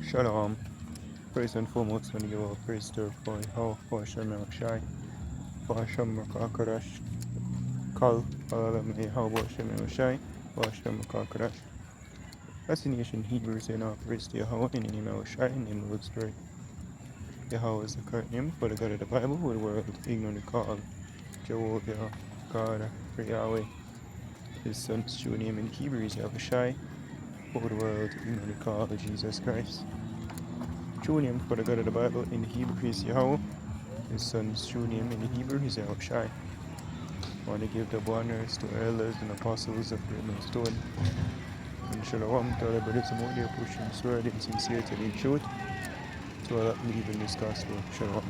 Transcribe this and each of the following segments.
Shalom. First and foremost, when you give our praise to for how Hashem Shai, Hashem Makakarash, Kal, Alamay, how Hashem Shai, Hashem Makakarash. Fascination Hebrews in our praise to Yahweh in the name of Shai, in the name of the Spirit. Yahweh is the correct name for the God of the Bible, who the world ignorantly called Jehovah, God, for Yahweh. His son's true name in Hebrew is Yahweh Shai, who the world ignorantly called Jesus Christ. True name for the God of the Bible in the Hebrew is Yahweh. His son's true name in the Hebrew is Yahweh Shai. I want to give the honors to elders and apostles of the Stone. And Shalom to all the brothers and they are pushing this word in sincerity and in truth to all that believe in this gospel. Shalom.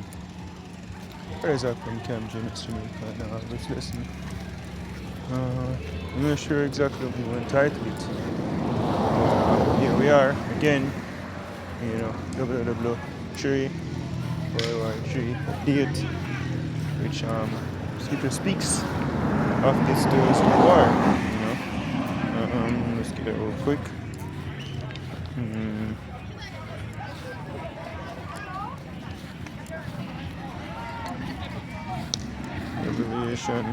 Praise up from Camp James Jamaica. Now, let's listen. I'm not sure exactly what we want to title it. Here we are again. WW3 update, which scripture speaks of this Thursday war. Let's get it real quick. Revelation.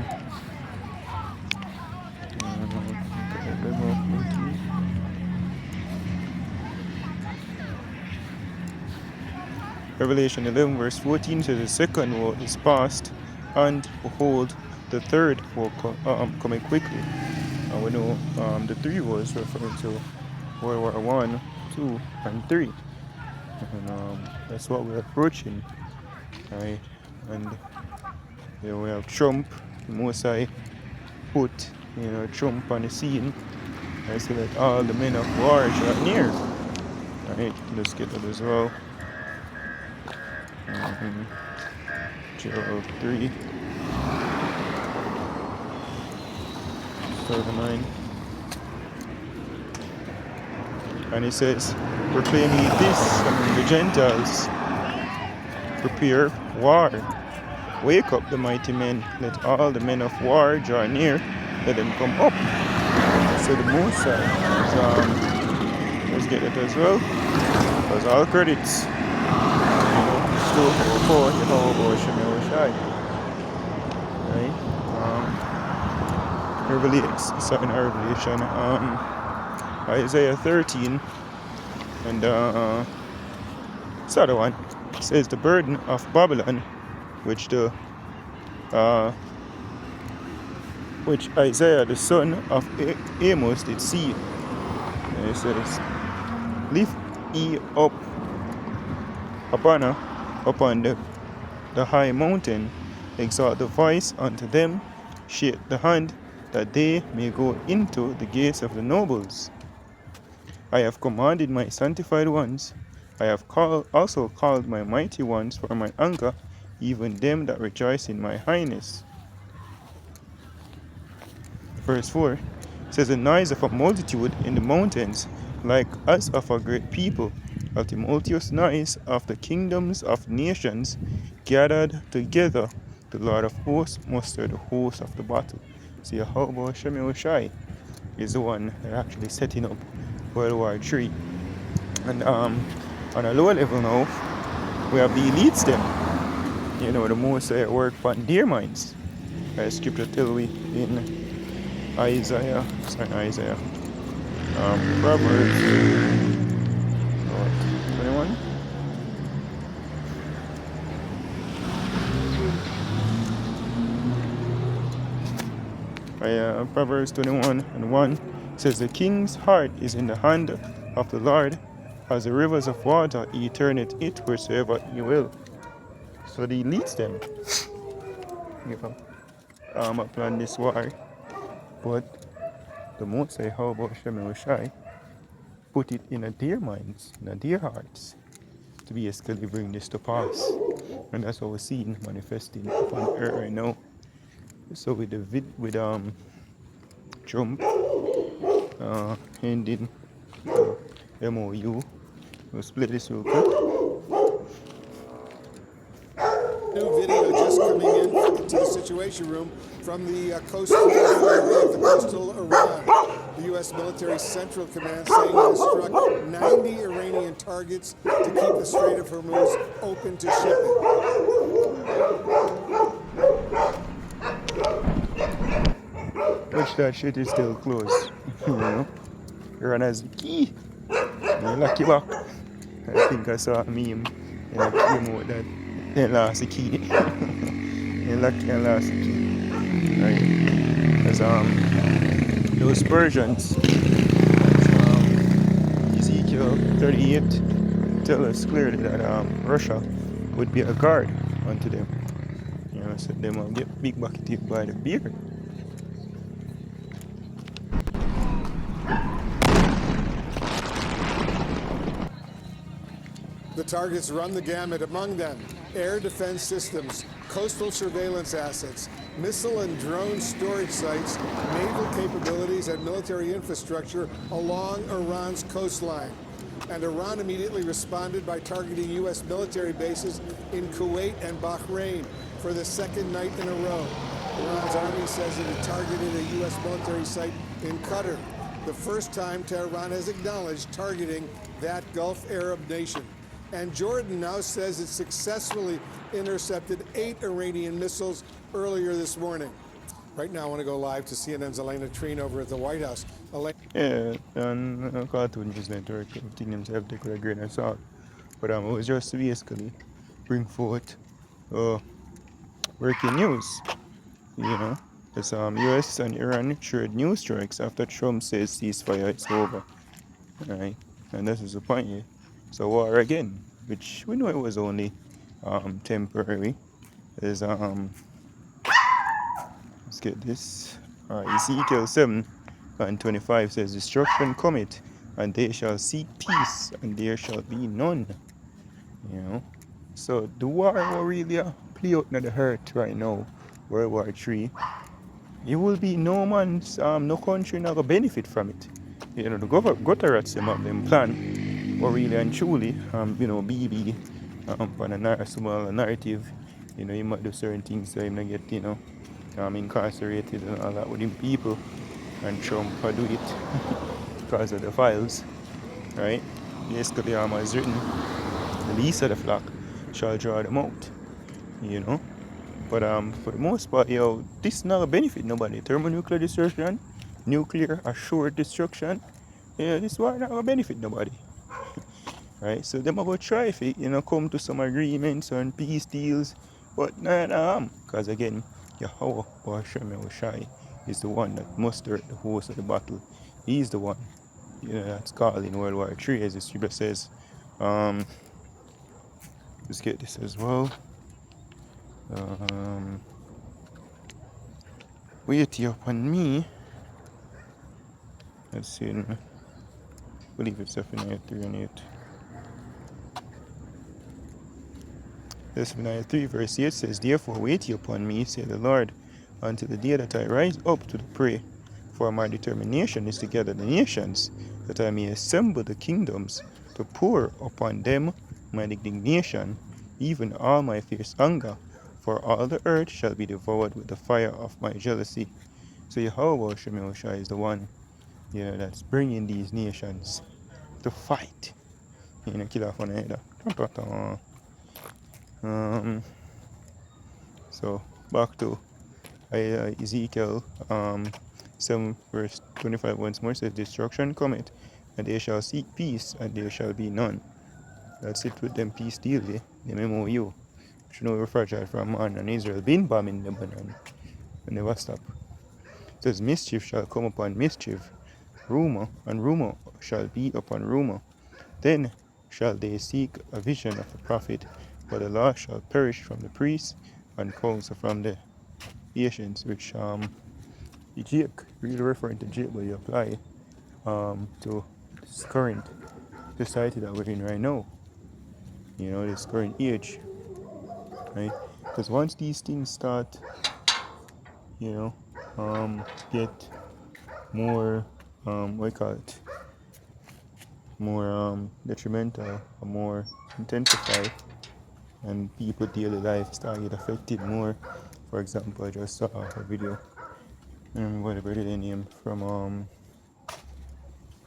Revelation 11 verse 14 says the second woe is past, and behold, the third woe coming quickly. And we know the three woes referring to World War 1, 2, and 3. And that's what we're approaching. Right? And here we have Trump, Mosai put Trump on the scene. I say that all the men of war are near. Right? Let's get that as well. WW3 39. And he says, proclaim ye this among the Gentiles, prepare war, wake up the mighty men, let all the men of war draw near, let them come up. So the Mosai is, let's get it as well, because all credits for Yahweh Shai. Right? Revelation, Isaiah 13, and this other one says the burden of Babylon, which Isaiah the son of Amos did see. And it says, lift ye up upon the high mountain, exalt the voice unto them, shake the hand, that they may go into the gates of the nobles. I have commanded my sanctified ones, I have also called my mighty ones for my anger, even them that rejoice in my highness. Verse 4 says, the noise of a multitude in the mountains, like as of a great people, a tumultuous noise of the kingdoms of nations gathered together. The Lord of hosts mustered the host of the battle. See, Yahweh Shai is the one that actually setting up World War 3. And on a lower level now, we have the elites them. The most work on their minds. As scripture tell we in Proverbs 21. Proverbs 21 and 1 says, the king's heart is in the hand of the Lord, as the rivers of water he turneth it wheresoever he will. So he leads them upon this war. But the Most High, how about Shem Shai, put it in their minds, in their hearts, to be basically bring this to pass. And that's what we're seeing manifesting upon earth right now. So with Trump ending MOU, we'll split this real quick. New video just coming in to the Situation Room from the coastal Iran. The U.S. Military Central Command saying it has struck 90 Iranian targets to keep the Strait of Hormuz open to shipping. Which that shit is still closed. You know? Iran has the key. You lock your back. I think I saw a meme that came out that they lost the key. They locked and lost the key. Right? Because those Persians, Ezekiel 38 tell us clearly that Russia would be a guard unto them. You know, so they will get big bucket by the beard. The targets run the gamut, among them air defense systems, coastal surveillance assets, missile and drone storage sites, naval capabilities, and military infrastructure along Iran's coastline. And Iran immediately responded by targeting U.S. military bases in Kuwait and Bahrain for the second night in a row. Iran's army says it had targeted a U.S. military site in Qatar, the first time Tehran has acknowledged targeting that Gulf Arab nation. And Jordan now says it successfully intercepted 8 Iranian missiles earlier this morning. Right now, I want to go live to CNN's Elena Treen over at the White House. Yeah, and Cartoon News Network, everything themselves take with a grain of salt. But it was just basically bring forth breaking news. You know, it's US and Iran shared news strikes after Trump says ceasefire is over. Right? And this is the point here. So war again, which we know it was only temporary. Is let's get this. Ezekiel 7:25 says, destruction cometh, and they shall seek peace, and there shall be none. You know. So the war will really play out in the hurt right now, World War III. It will be no man's no country not gonna benefit from it. You know, the government them plan, or really and truly, you know, BB on a small narrative, you know, you might do certain things so you not get, you know, incarcerated and all that with them people, and Trump do it because of the files, right? Basically, is written, the least of the flock shall draw them out, you know. But for the most part, yo, this not gonna benefit nobody. Thermonuclear destruction, nuclear assured destruction, yeah, this war not gonna benefit nobody. Right? So them about try if it, you know, come to some agreements and peace deals, but nah, because again, Yahweh Bashem Shai is the one that mustered the host of the battle. He's the one, you know, that's called in World War III, as the scripture says. Let's get this as well. Wait upon me. Let's see. I believe it's Zephaniah 3 and 8. Zephaniah 3 verse 8 says, therefore wait ye upon me, saith the Lord, until the day that I rise up to the prey. For my determination is to gather the nations, that I may assemble the kingdoms, to pour upon them my indignation, even all my fierce anger. For all the earth shall be devoured with the fire of my jealousy. So Yahweh Shemel is the one, you know, that's bringing these nations to fight. You know, kill off one another. So back to Ezekiel 7 verse 25 once more says, destruction cometh, and they shall seek peace, and there shall be none. That's it with them peace deal, the MOU. Which you know we're fragile from man, and Israel been bombing Lebanon and never stop. It says, mischief shall come upon mischief, rumor and rumor shall be upon rumor. Then shall they seek a vision of the prophet, but the law shall perish from the priests, and counsel from the patience, which Jake, really referring to Jake, but you apply to this current society that we're in right now. You know, this current age, right? Because once these things start, you know, get more, what I call it, more detrimental, or more intensified, and people daily life start get affected more. For example, I just saw a video, whatever the name from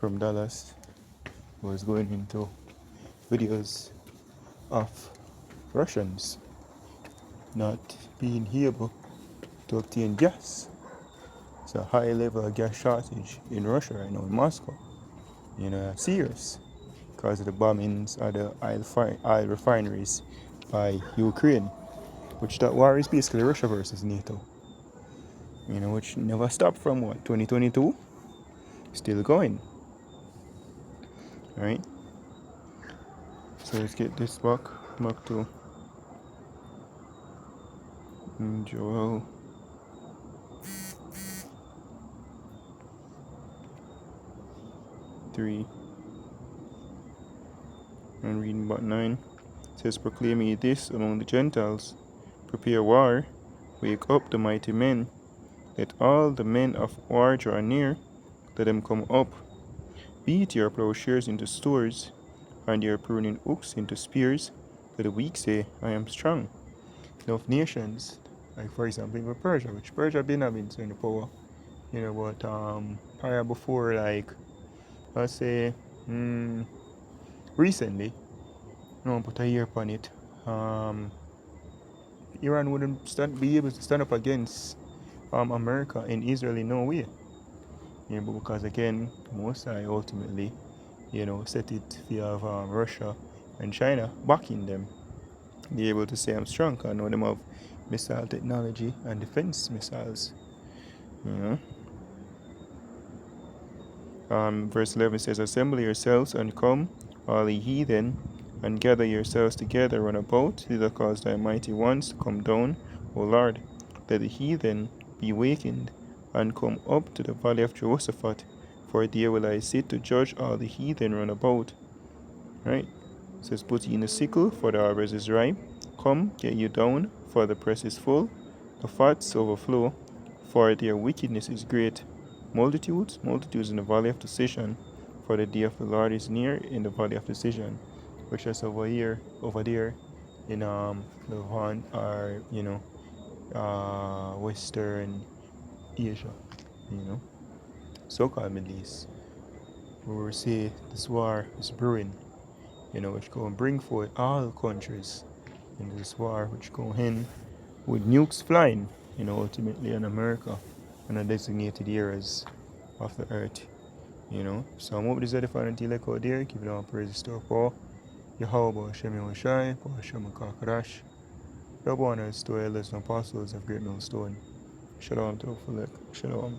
from Dallas was going into videos of Russians not being able to obtain gas. It's a high level of gas shortage in Russia right now, in Moscow. Serious because of the bombings of the oil refineries by Ukraine, which that war is basically Russia versus NATO. Which never stopped from what, 2022? Still going, right? So let's get this back to Joel 3 and reading about 9. It says, proclaim ye this among the Gentiles, prepare war, wake up the mighty men, let all the men of war draw near, let them come up. Beat your plowshares into stores, and your pruning hooks into spears, let the weak say, I am strong. Enough nations, like for example, even Persia, which Persia been having certain power, but prior before, like, let's say, recently, put a year upon it, Iran wouldn't be able to stand up against America and Israel in no way. But because again, Mosai ultimately, set it via Russia and China backing them. Be able to say I'm strong. I know them have missile technology and defense missiles. Verse 11 says, assemble yourselves and come, all ye heathen, and gather yourselves together round about, thither cause thy mighty ones to come down, O Lord. Let the heathen be wakened, and come up to the valley of Jehoshaphat, for there will I sit to judge all the heathen round about. Right? It says, put ye in the sickle, for the harvest is ripe. Come, get you down, for the press is full. The fats overflow, for their wickedness is great. Multitudes in the valley of decision, for the day of the Lord is near in the valley of decision, which is over there, in Levant, or Western Asia, so-called Middle East, where we see this war is brewing, which go and bring forth all countries in this war, which go in with nukes flying, ultimately in America and the designated areas of the earth, So I'm hoping this edifying until I out there, keep it on praise to Paul. Yahweh Shemi Washai, Paul Shema Kakarash, Rabbanah, Story, Elders and Apostles of Great Millstone. Shalom to Shalom.